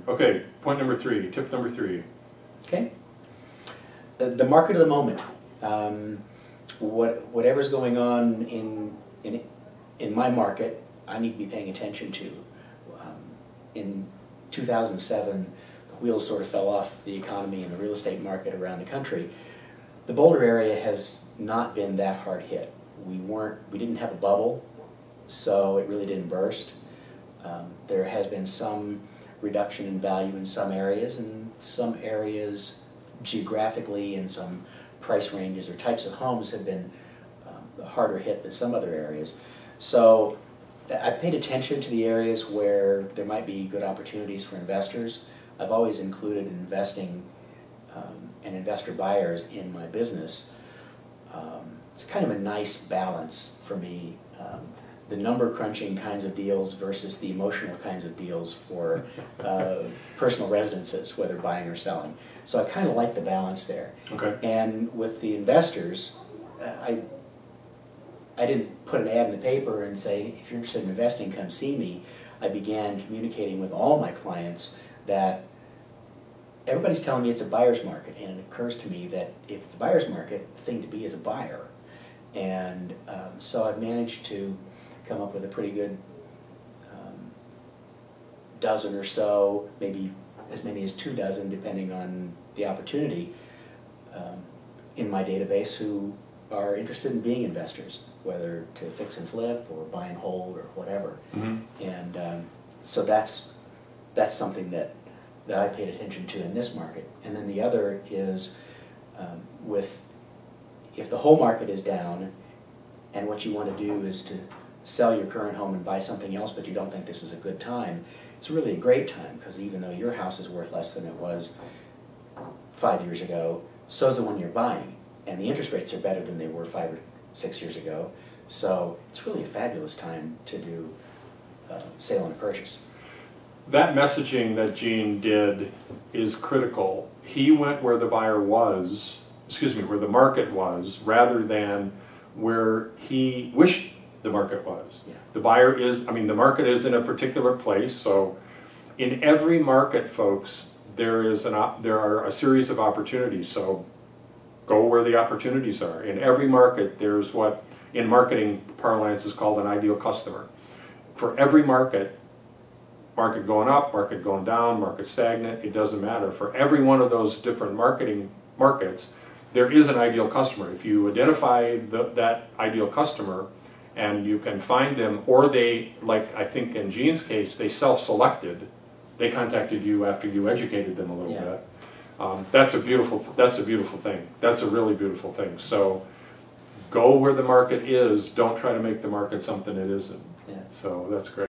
Okay, point number 3, tip number 3. Okay. The market of the moment. Whatever's going on in my market, I need to be paying attention to. In 2007, the wheels sort of fell off the economy and the real estate market around the country. The Boulder area has not been that hard hit. We didn't have a bubble, so it really didn't burst. There has been some reduction in value in some areas, and some areas geographically and some price ranges or types of homes have been harder hit than some other areas. So I paid attention to the areas where there might be good opportunities for investors. I've always included investing and investor buyers in my business. It's kind of a nice balance for me. The number crunching kinds of deals versus the emotional kinds of deals for personal residences, whether buying or selling. So I kind of like the balance there. Okay. And with the investors, I didn't put an ad in the paper and say, if you're interested in investing, come see me. I began communicating with all my clients that everybody's telling me it's a buyer's market, and it occurs to me that if it's a buyer's market, the thing to be is a buyer. And so I've managed to come up with a pretty good dozen or so, maybe as many as 2 dozen, depending on the opportunity, in my database who are interested in being investors, whether to fix and flip or buy and hold or whatever. Mm-hmm. And so that's something that I paid attention to in this market. And then the other is if the whole market is down and what you want to do is to sell your current home and buy something else, but you don't think this is a good time, it's really a great time, because even though your house is worth less than it was 5 years ago, so is the one you're buying. And the interest rates are better than they were 5 or 6 years ago. So it's really a fabulous time to do sale and a purchase. That messaging that Gene did is critical. He went where the buyer was, where the market was, rather than where he wished the market was. Yeah. The market is in a particular place, so in every market, folks, there are a series of opportunities, so go where the opportunities are. In every market, there's what in marketing parlance is called an ideal customer. For every market going up, market going down, market stagnant, it doesn't matter. For every one of those different markets, there is an ideal customer. If you identify that ideal customer and you can find them, or they, like I think in Gene's case, they self-selected, they contacted you after you educated them a little bit. That's a beautiful thing. That's a really beautiful thing. So go where the market is. Don't try to make the market something it isn't. Yeah. So that's great.